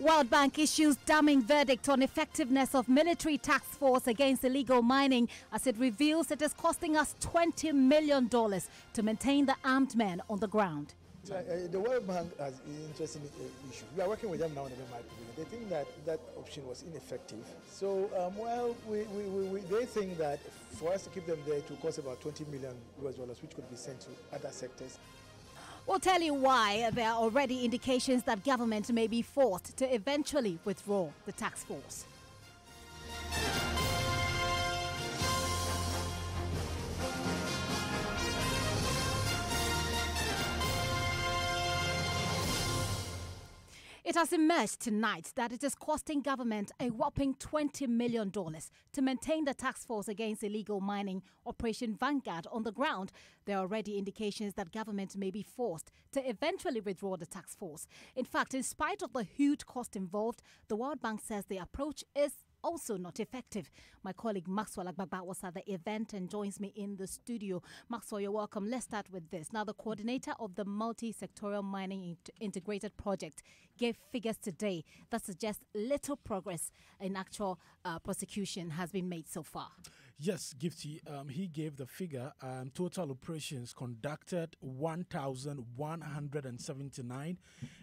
World Bank issues damning verdict on effectiveness of military task force against illegal mining as it reveals it is costing us $20 million to maintain the armed men on the ground. The World Bank has interesting issues. We are working with them now in the MIP. They think that option was ineffective. So, they think that for us to keep them there, it will cost about $20 million, which could be sent to other sectors. We'll tell you why there are already indications that government may be forced to eventually withdraw the task force. It has emerged tonight that it is costing government a whopping $20 million to maintain the task force against illegal mining, Operation Vanguard, on the ground. There are already indications that government may be forced to eventually withdraw the task force. In fact, in spite of the huge cost involved, the World Bank says the approach is also not effective. My colleague Maxwell Agbagba was at the event and joins me in the studio. Maxwell, you're welcome. Let's start with this. Now, the coordinator of the multi-sectoral mining integrated project gave figures today that suggest little progress in actual prosecution has been made so far. Yes, Gifty, he gave the figure. Total operations conducted 1,179.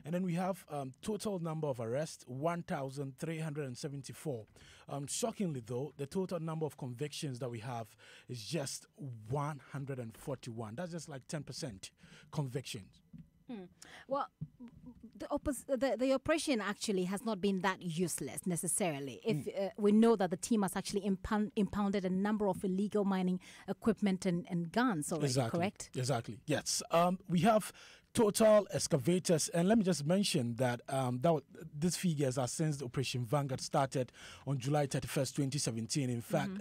And then we have total number of arrests, 1,374. Shockingly, though, the total number of convictions that we have is just 141. That's just like 10% convictions. Well, the operation actually has not been that useless necessarily. If we know that the team has actually impounded a number of illegal mining equipment and guns already, correct? Exactly, yes. We have total excavators, and let me just mention that, these figures are since the Operation Vanguard started on July 31st, 2017. In fact,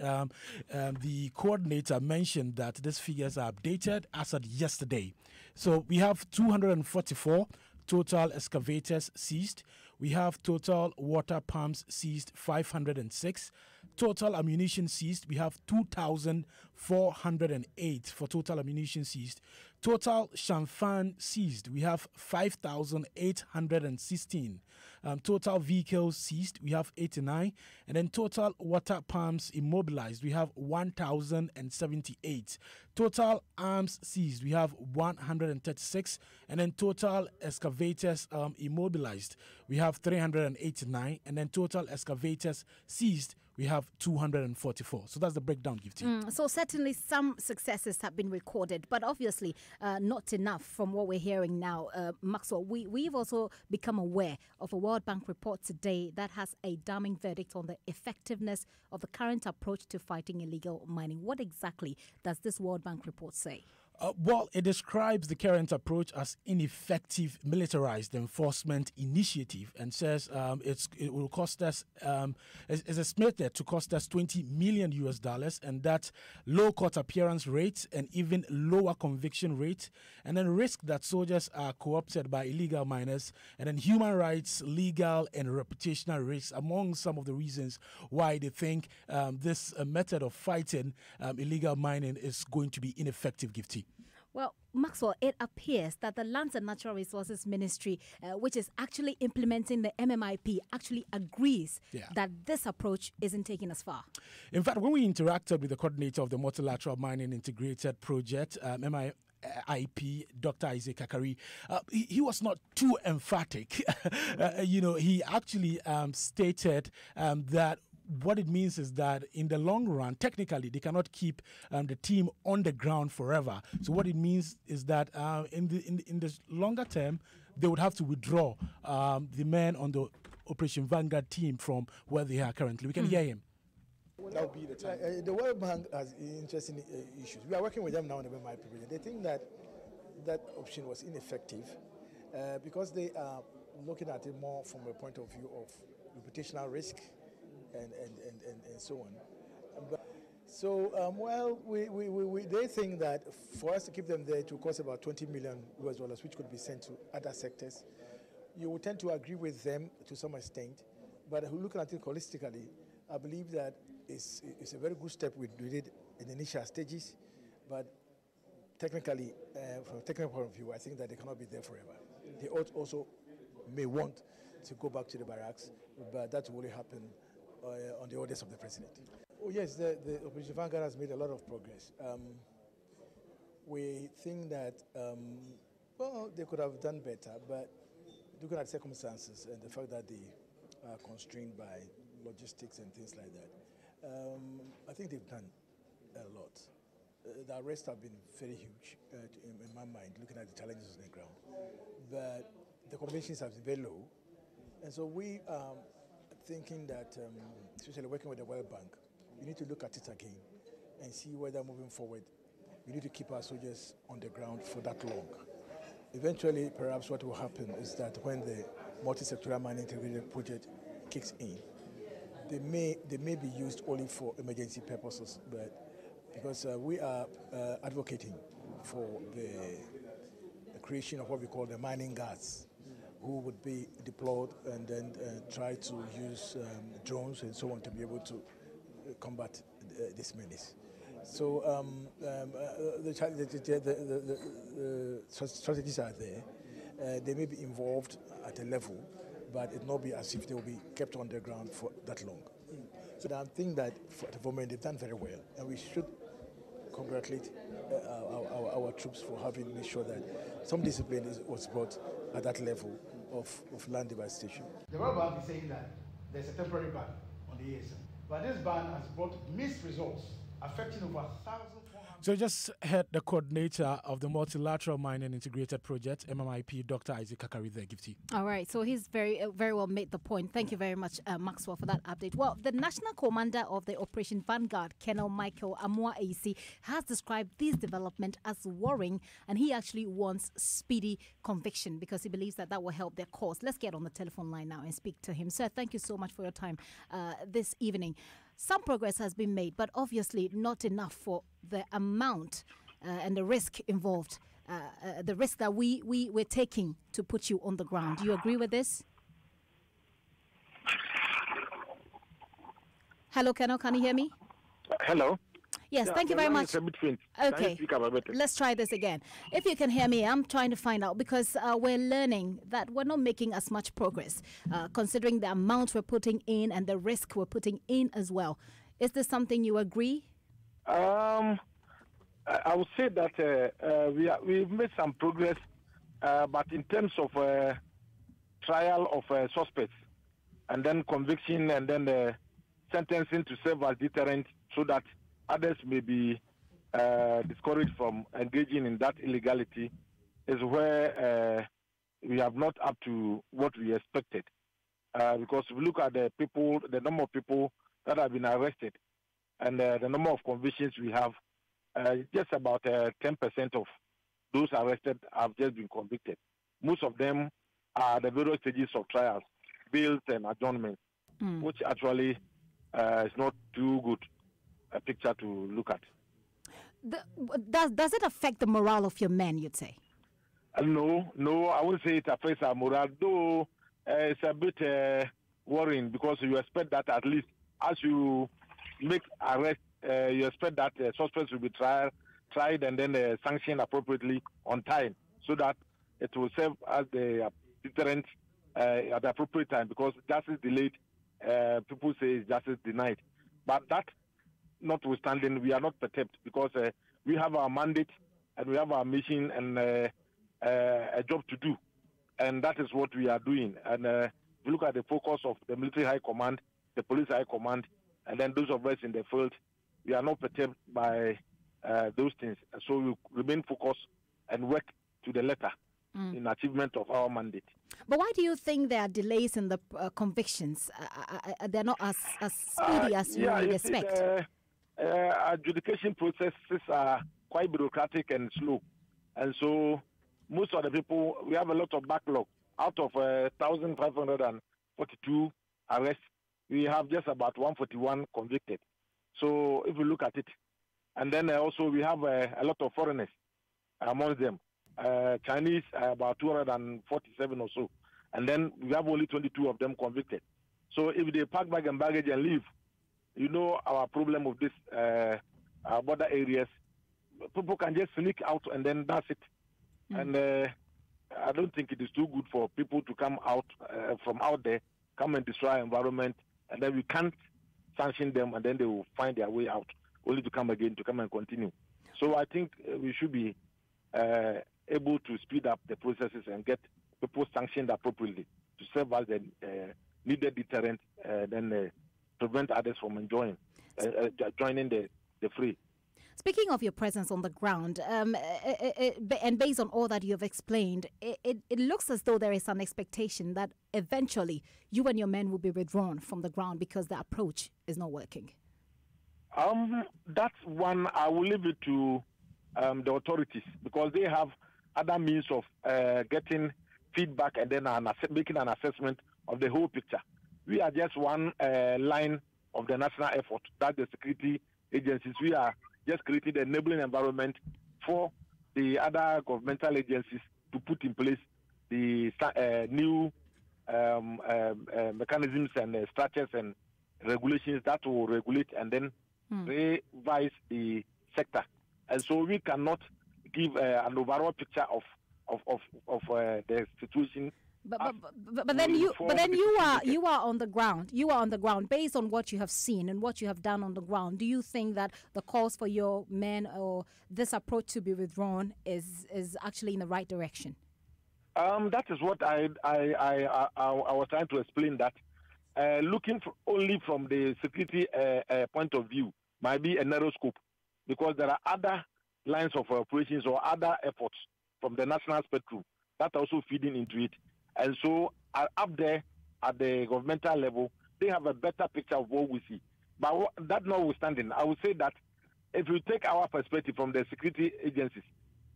the coordinator mentioned that these figures are updated as of yesterday. So we have 244 total excavators seized. We have total water pumps seized, 506. Total ammunition seized, we have 2,408 for total ammunition seized. Total champagne seized, we have 5,816. Total vehicles seized, we have 89. And then total water pumps immobilized, we have 1,078. Total arms seized, we have 136. And then total excavators immobilized, we have 389. And then total excavators seized, we have 244. So that's the breakdown, Gifty. So certainly some successes have been recorded, but obviously not enough from what we're hearing now. Maxwell, we've also become aware of a World Bank report today that has a damning verdict on the effectiveness of the current approach to fighting illegal mining. What exactly does this World Bank report say? Well, it describes the current approach as ineffective militarized enforcement initiative and says it will cost us, is estimated to cost us $20 million, and that low court appearance rates and even lower conviction rate, and then risk that soldiers are co-opted by illegal miners, and then human rights, legal and reputational risks among some of the reasons why they think this method of fighting illegal mining is going to be ineffective, Gifty. Well, Maxwell, it appears that the Lands and Natural Resources Ministry, which is actually implementing the MMIP, actually agrees that this approach isn't taking us far. In fact, when we interacted with the coordinator of the Multilateral Mining Integrated Project, MIP, Dr. Isaac Kakari, he was not too emphatic. He actually stated that what it means is that in the long run, technically, they cannot keep the team on the ground forever. So what it means is that in the longer term, they would have to withdraw the men on the Operation Vanguard team from where they are currently. We can hear him. That would be the time. The World Bank has interesting issues. We are working with them now in the MIP. They think that option was ineffective because they are looking at it more from a point of view of reputational risk and so on. They think that for us to keep them there, it will cost about $20 million, which could be sent to other sectors. You would tend to agree with them to some extent, but looking at it holistically, I believe that it's a very good step we did in the initial stages, but technically, from a technical point of view, I think that they cannot be there forever. They also may want to go back to the barracks, but that will only happen on the orders of the president. Oh yes, the Operation Vanguard has made a lot of progress. We think that, well, they could have done better, but looking at circumstances and the fact that they are constrained by logistics and things like that, I think they've done a lot. The arrests have been very huge in my mind, looking at the challenges on the ground. But the conventions have been very low. And so we are thinking that, especially working with the World Bank, we need to look at it again and see whether moving forward, we need to keep our soldiers on the ground for that long. Eventually, perhaps what will happen is that when the multi-sectoral mining integrated project kicks in, they may be used only for emergency purposes, but because we are advocating for the creation of what we call the mining guards, who would be deployed and then try to use drones and so on to be able to combat this menace. So the strategies are there. They may be involved at a level, but it will not be as if they will be kept on the ground for that long. So I think that for the moment they've done very well, and we should congratulate our troops for having made sure that some discipline was brought at that level of land devastation. The World Bank is saying that there's a temporary ban on the ESM, but this ban has brought mixed results, affecting over 1,400. So you just heard the coordinator of the Multilateral Mining Integrated Project, MMIP, Dr. Isaac Kakari there, Gifty. All right, so he's very well made the point. Thank you very much, Maxwell, for that update. Well, the National Commander of the Operation Vanguard, Colonel Michael Amua AC, has described this development as worrying, and he actually wants speedy conviction because he believes that will help their cause. Let's get on the telephone line now and speak to him. Sir, thank you so much for your time this evening. Some progress has been made, but obviously not enough for the amount and the risk involved, the risk that we're taking to put you on the ground. Do you agree with this? Hello, Colonel, can you hear me? Hello. Yes, thank you very much. Okay, let's try this again. If you can hear me, I'm trying to find out because we're learning that we're not making as much progress considering the amount we're putting in and the risk we're putting in as well. Is this something you agree? I would say that we've made some progress, but in terms of trial of suspects and then conviction and then sentencing to serve as deterrent so that others may be discouraged from engaging in that illegality is where we have not up to what we expected. Because if we look at the number of people that have been arrested and the number of convictions we have, just about 10% of those arrested have just been convicted. Most of them are the various stages of trials, bails and adjournments, which actually is not too good a picture to look at. Does it affect the morale of your men, you'd say? No, I wouldn't say it affects our morale, though it's a bit worrying because you expect that at least as you make arrest, you expect that suspects will be tried and then sanctioned appropriately on time so that it will serve as the deterrent at the appropriate time because justice delayed, people say justice denied. But that notwithstanding, we are not perturbed because we have our mandate and we have our mission and a job to do. And that is what we are doing. And if you look at the focus of the military high command, the police high command, and then those of us in the field, we are not perturbed by those things. So we remain focused and work to the letter in achievement of our mandate. But why do you think there are delays in the convictions? They're not as speedy as you would expect. Adjudication processes are quite bureaucratic and slow. And so most of the people, we have a lot of backlog. Out of 1,542 arrests, we have just about 141 convicted. So if we look at it, and then also we have a lot of foreigners among them. Chinese, about 247 or so. And then we have only 22 of them convicted. So if they pack bag and baggage and leave, you know our problem with this border areas, people can just sneak out and then that's it. And I don't think it is too good for people to come out from out there, come and destroy our environment, and then we can't sanction them, and then they will find their way out, only to come again, to come and continue. So I think we should be able to speed up the processes and get people sanctioned appropriately to serve as the needed deterrent, then prevent others from enjoying, joining the fray. Speaking of your presence on the ground, and based on all that you have explained, it looks as though there is an expectation that eventually you and your men will be withdrawn from the ground because the approach is not working. That's one I will leave it to the authorities, because they have other means of getting feedback and then making an assessment of the whole picture. We are just one line of the national effort, that's the security agencies. We are just creating the enabling environment for the other governmental agencies to put in place the new mechanisms and structures and regulations that will regulate and then revise the sector. And so we cannot give an overall picture of the situation. But then you are on the ground. You are on the ground. Based on what you have seen and what you have done on the ground, do you think that the calls for your men or this approach to be withdrawn is actually in the right direction? That is what I was trying to explain. That looking only from the security point of view might be a narrow scope, because there are other lines of operations or other efforts from the national spectrum that are also feeding into it. And so up there at the governmental level, they have a better picture of what we see. But that notwithstanding, I would say that if you take our perspective from the security agencies,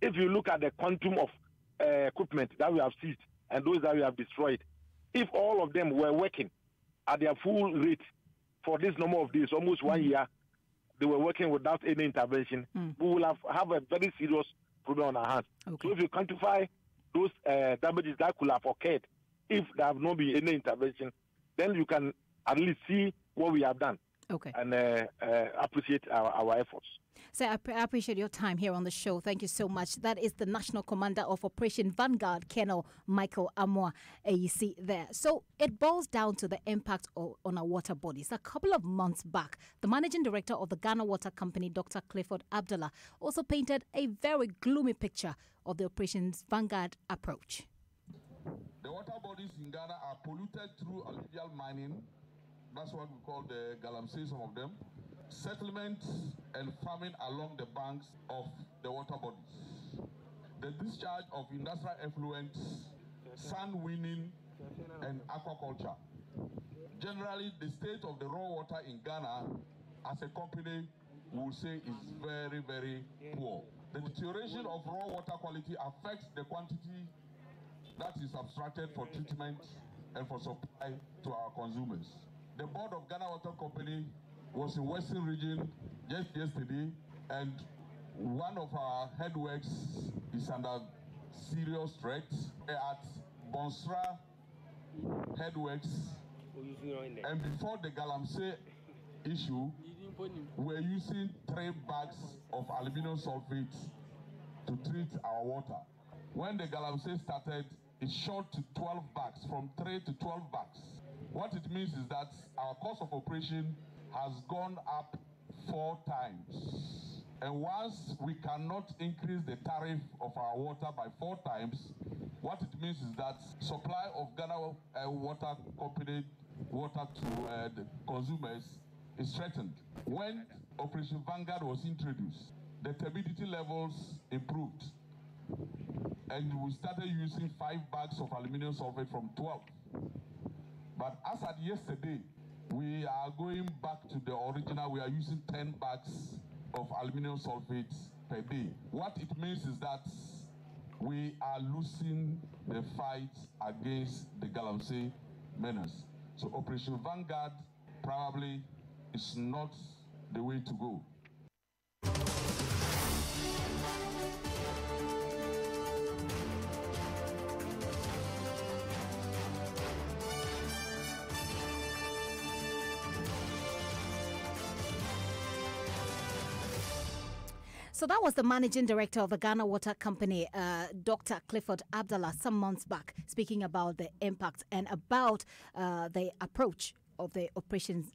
if you look at the quantum of equipment that we have seized and those that we have destroyed, if all of them were working at their full rate for this number of days, almost 1 year, they were working without any intervention, we will have a very serious problem on our hands. Okay. So if you quantify those damages that could have occurred if there have not been any intervention, then you can at least see what we have done. Okay. And appreciate our efforts. So I appreciate your time here on the show. Thank you so much. That is the National Commander of Operation Vanguard, Colonel Michael Amoah AEC there. So it boils down to the impact on our water bodies. A couple of months back, the Managing Director of the Ghana Water Company, Dr. Clifford Abdullah, also painted a very gloomy picture of the Operation Vanguard approach. The water bodies in Ghana are polluted through alluvial mining. That's what we call the galamsey, some of them. Settlements and farming along the banks of the water bodies. The discharge of industrial effluents, sand winning, and aquaculture. Generally, the state of the raw water in Ghana, as a company, we will say is very, very poor. The deterioration of raw water quality affects the quantity that is abstracted for treatment and for supply to our consumers. The board of Ghana Water Company was in Western Region just yesterday, and one of our headworks is under serious threat. At Bonsra headworks, and before the Galamsey issue, we're using 3 bags of aluminum sulfate to treat our water. When the Galamsey started, it shot to 12 bags, from 3 to 12 bags. What it means is that our cost of operation has gone up 4 times. And once we cannot increase the tariff of our water by 4 times, what it means is that supply of Ghana Water Company water to the consumers is threatened. When Operation Vanguard was introduced, the turbidity levels improved. And we started using 5 bags of aluminum sulfate from 12. But as at yesterday, we are going back to the original. We are using 10 bags of aluminum sulfate per day. What it means is that we are losing the fight against the Galamsey menace. So Operation Vanguard probably is not the way to go. So that was the managing director of the Ghana Water Company, Dr. Clifford Abdallah, some months back, speaking about the impact and about the approach of the Operations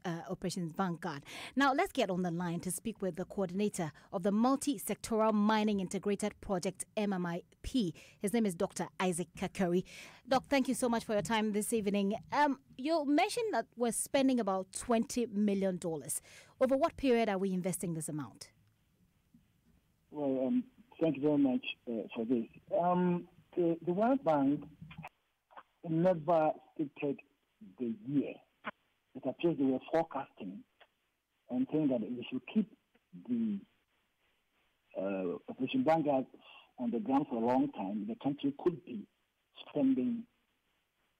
Vanguard. Now, let's get on the line to speak with the coordinator of the Multi-Sectoral Mining Integrated Project, MMIP. His name is Dr. Isaac Kakari. Doc, thank you so much for your time this evening. You mentioned that we're spending about $20 million. Over what period are we investing this amount? Well, thank you very much for this. The World Bank never stated the year. It appears they were forecasting and saying that we should keep the Operation Vanguard on the ground for a long time. The country could be spending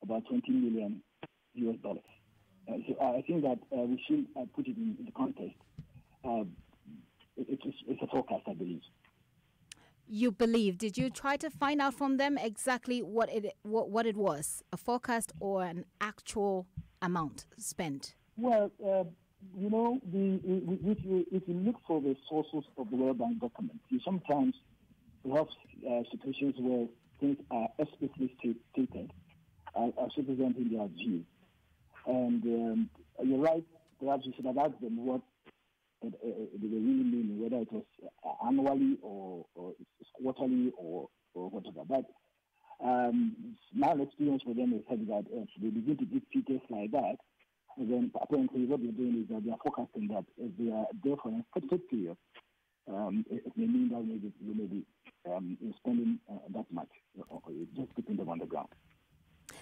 about $20 million. So I think that we should put it in the context. It's a forecast, I believe. You believe? Did you try to find out from them exactly what it was, a forecast or an actual amount spent? Well, if you look for the sources of the World Bank documents, you sometimes have situations where things are explicitly stated as representing their view. And you're right, perhaps you should have asked them what they really mean, whether it was annually or quarterly or whatever. But my experience with them is that they begin to give figures like that, and then apparently what they're doing is that they are forecasting that if they are there for a specific period, it may mean that we may be spending that much, just keeping them on the ground.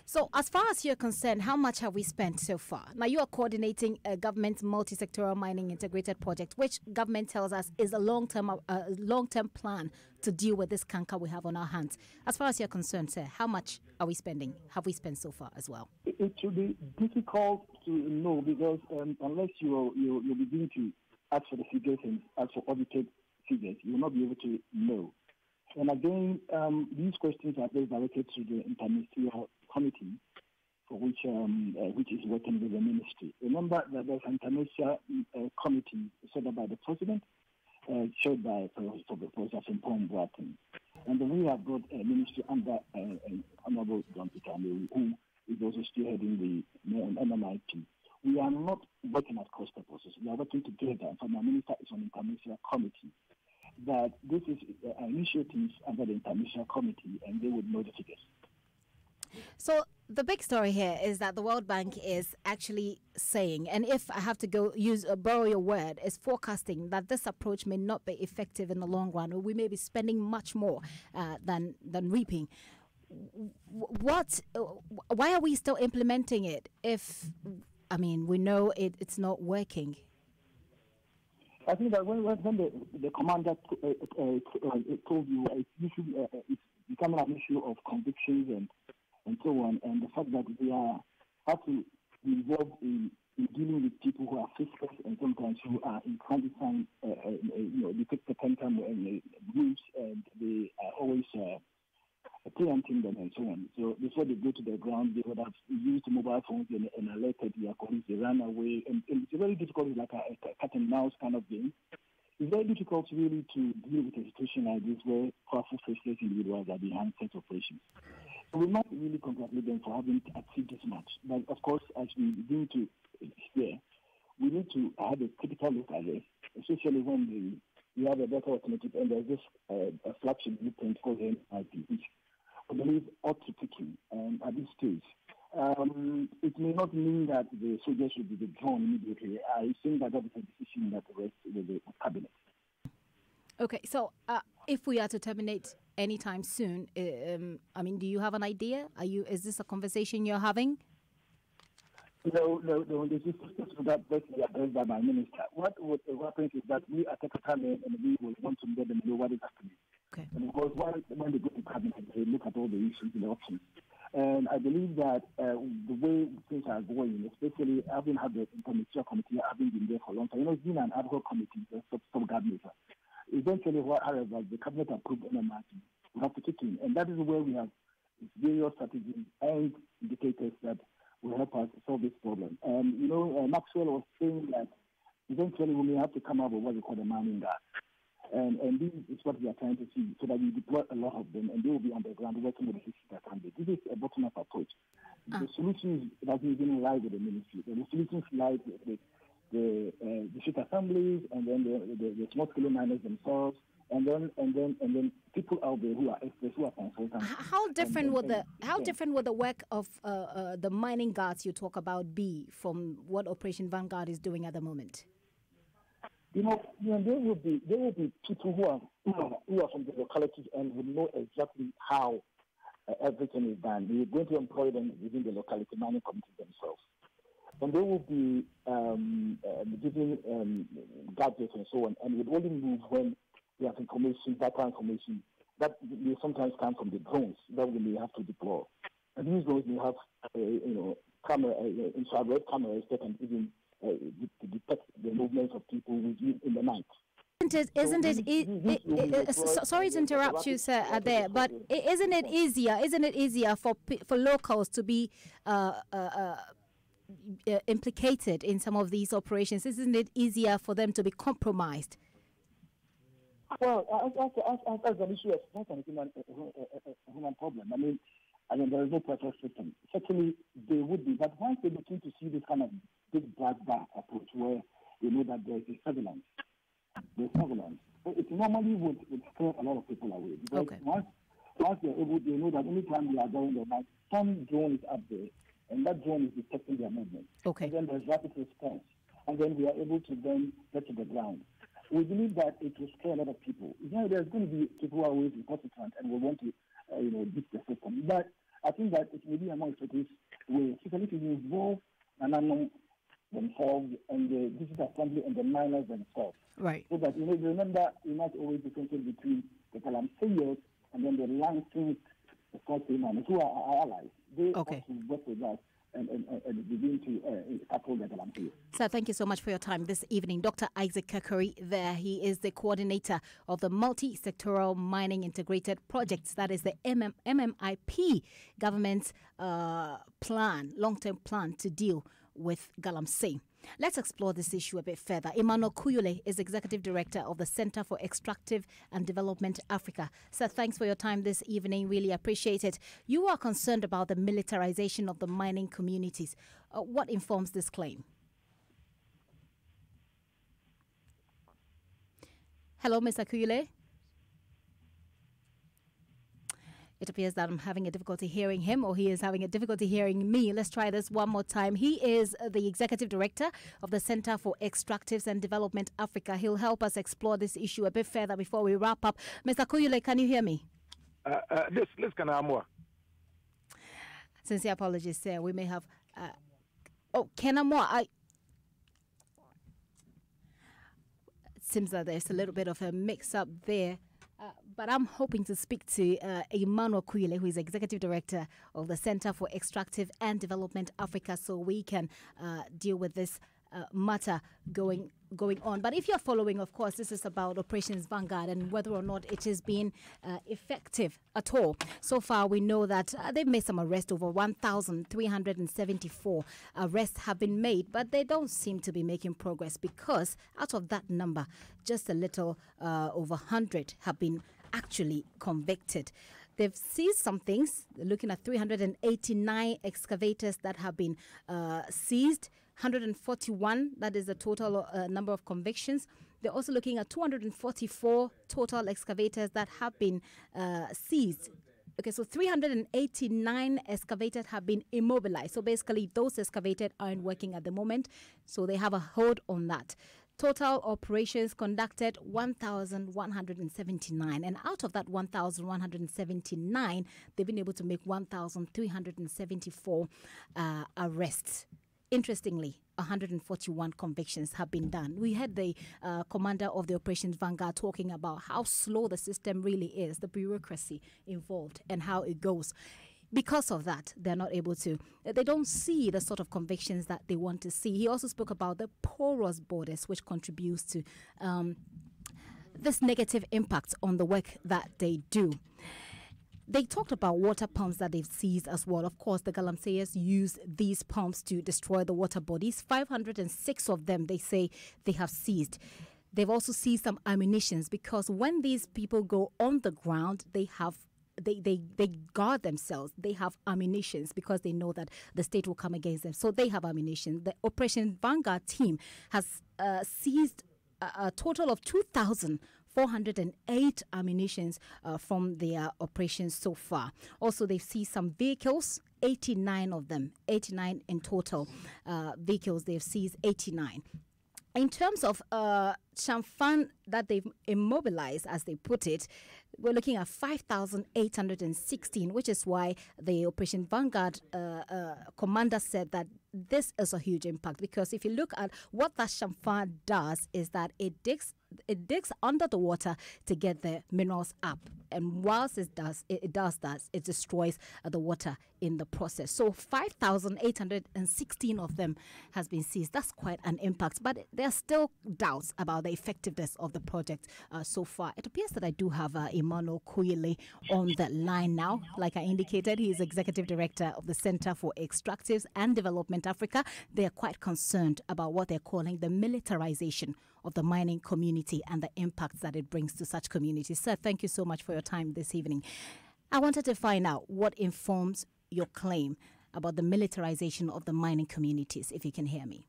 So as far as you're concerned, how much have we spent so far? Now, you are coordinating a government's multi-sectoral mining integrated project, which government tells us is a long-term plan to deal with this canker we have on our hands. As far as you're concerned, sir, how much are we spending? Have we spent so far as well? It should be difficult to know because unless you begin to ask for the figures and ask for audited figures, you will not be able to know. And again, these questions are placed directly to the interministerial committee, for which is working with the ministry. Remember that there's an interministerial committee set up by the president, chaired by Professor Simpon Bratton. And then we have got a ministry under Honorable John Peter Amewu, who is also spearheading the MMIP. We are not working at cross purposes. We are working together. And so my minister is on the interministerial committee. That this is an initiative under the interministerial committee, and they would know the figures. So the big story here is that the World Bank is actually saying, and if I have to borrow your word, is forecasting that this approach may not be effective in the long run, or we may be spending much more than reaping. Why are we still implementing it if, we know it's not working? I think that when the commander told you it's becoming an issue of convictions and so on, and the fact that we have to be involved in dealing with people who are fiscals and sometimes who are in clandestine, they take the phantom groups and they are always preempting them and so on. So before they go to the ground, they would have used mobile phones and alerted their colleagues. They ran away, and it's very difficult. It's like a cat and mouse kind of game. It's very difficult really to deal with a situation like this where powerful faceless individuals are behind such operations. So we must really congratulate them for having achieved this much. But of course, as we begin to hear, we need to have a critical look at this, especially when we have a better alternative, and there's this a flagship blueprint called MIP, which I believe ought to kick in at this stage. It may not mean that the soldiers should be withdrawn immediately. I think that is a decision that rests with the cabinet. Okay, so if we are to terminate anytime soon, do you have an idea? Is this a conversation you're having? No. This is that basically addressed by my minister. What happens is that we at Tekatane and we will want to let them know what is happening. Okay. And of course, when they go to cabinet, they look at all the issues and the options. And I believe that the way things are going, especially having had the interministerial committee, having been there for a long time, it's been an ad hoc committee, some cabinet. Eventually, however, the cabinet approved MMIP. We have to kick in. And that is where we have various strategies and indicators that will help us solve this problem. Maxwell was saying that eventually we may have to come up with what we call the mining gas. And this is what we are trying to see, so that we deploy a lot of them, and they will be on the ground working with the cities that can be. This is a bottom-up approach. The solutions doesn't even lie with the ministry. The solutions lie with the district assemblies, and then the small-scale miners themselves, and then people out there who are experts, who are consultants. How different would the work of the mining guards you talk about be from what Operation Vanguard is doing at the moment? There will be people who are from the localities and would know exactly how everything is done. We're going to employ them within the locality mining communities themselves. And they will be giving gadgets and so on, and would only move when they have information, vital information, that may sometimes come from the drones that we may have to deploy. And these drones may have, infrared cameras that can even detect the movements of people in the night. Sorry to interrupt you, sir, there, but isn't it easier for locals to be implicated in some of these operations? Isn't it easier for them to be compromised? Well, as an issue, that's a human problem. I mean, there is no perfect system. Certainly, they would be, but once they begin to see this kind of big black bar approach, where they know that there is surveillance, it normally would scare a lot of people away. Because once they're able, they know that anytime they are going the night, some drone is up there, and that drone is detecting their movement. Okay. And then there's rapid response, and then we are able to then get to the ground. We believe that it will scare a lot of people. There's going to be people who are always recalcitrant and will want to, beat the system. But I think that it will be a more effective way, especially to involve themselves and the digital assembly and the miners themselves. Right. So that, remember, you must always differentiate between the Galamseyers and then the licensed miners who are our allies. They also work with us and begin to tackle the Galamseyers. Sir, thank you so much for your time this evening. Dr. Isaac Kakuri there. He is the coordinator of the Multi-Sectoral Mining Integrated Projects. That is the MMIP government's long-term plan to deal with Galamsey. Let's explore this issue a bit further. Emmanuel Kuyule is Executive Director of the Center for Extractive and Development Africa. Sir, thanks for your time this evening. Really appreciate it. You are concerned about the militarization of the mining communities. What informs this claim? Hello, Mr. Kuyule. It appears that I'm having a difficulty hearing him, or he is having a difficulty hearing me. Let's try this one more time. He is the Executive Director of the Center for Extractives and Development Africa. He'll help us explore this issue a bit further before we wrap up. Mr. Kuyule, can you hear me? This can have more. Sincere apologies, sir. We may have... Kenamwa, it seems that there's a little bit of a mix-up there. But I'm hoping to speak to Emmanuel Kuyule, who is Executive Director of the Center for Extractive and Development Africa, so we can deal with this matter going on. But if you're following, of course, this is about Operations Vanguard and whether or not it has been effective at all. So far, we know that they've made some arrests. Over 1,374 arrests have been made, but they don't seem to be making progress, because out of that number, just a little over 100 have been actually convicted. They've seized some things. They're looking at 389 excavators that have been seized. 141, that is the total number of convictions. They're also looking at 244 total excavators that have been seized. Okay, so 389 excavators have been immobilized. So basically, those excavators aren't working at the moment, so they have a hold on that. Total operations conducted 1,179. And out of that 1,179, they've been able to make 1,374 arrests. Interestingly, 141 convictions have been done. We had the commander of the Operations Vanguard talking about how slow the system really is, the bureaucracy involved, and how it goes. Because of that, they're not able to, they don't see the sort of convictions that they want to see. He also spoke about the porous borders, which contributes to this negative impact on the work that they do. They talked about water pumps that they've seized as well. Of course, the Galamseyers use these pumps to destroy the water bodies. 506 of them, they say, they have seized. They've also seized some ammunitions because when these people go on the ground, they guard themselves. They have ammunitions because they know that the state will come against them. So they have ammunition. The Operation Vanguard team has seized a total of 2,408 ammunitions from their operations so far. Also, they've seized some vehicles, 89 of them, 89 in total vehicles. They've seized 89. In terms of Shamfan that they've immobilized, as they put it, we're looking at 5,816, which is why the Operation Vanguard commander said that this is a huge impact, because if you look at what that Shamfan does is that it digs under the water to get the minerals up. And whilst it does that, it destroys the water in the process. So 5,816 of them has been seized. That's quite an impact. But there are still doubts about the effectiveness of the project so far. It appears that I do have Emmanuel Kuyele on the line now. Like I indicated, he is Executive Director of the Center for Extractives and Development Africa. They are quite concerned about what they're calling the militarization of the mining community and the impacts that it brings to such communities. Sir, thank you so much for your time this evening. I wanted to find out what informs your claim about the militarization of the mining communities, if you can hear me.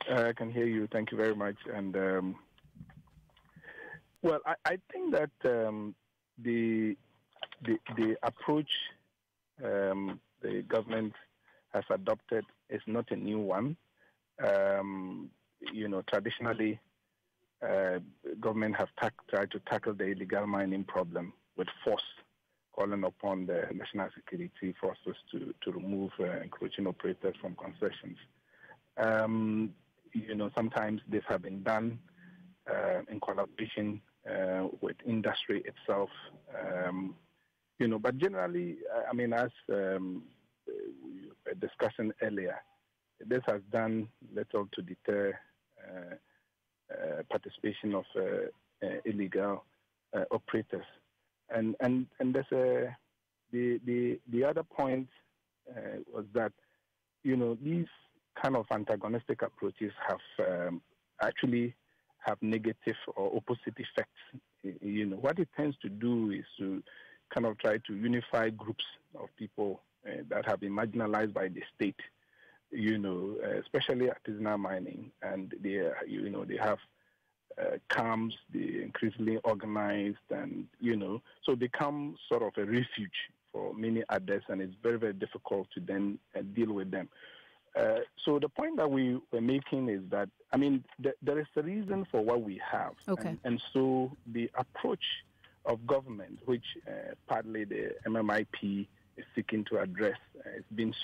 I can hear you. Thank you very much. And well, I think that the approach the government has adopted is not a new one. Traditionally, government have tried to tackle the illegal mining problem with force, calling upon the national security forces to remove encroaching operators from concessions. Sometimes this has been done in collaboration with industry itself. But generally, as we were discussing earlier, this has done little to deter participation of illegal operators. And there's the other point was that these kind of antagonistic approaches actually have negative or opposite effects. What it tends to do is to kind of try to unify groups of people that have been marginalized by the state. Especially artisanal mining, and they have camps, they're increasingly organized, and so become sort of a refuge for many others, and it's very, very difficult to then deal with them. So the point that we were making is that, there is a reason for what we have. Okay. And so the approach of government, which partly the MMIP is seeking to address, has been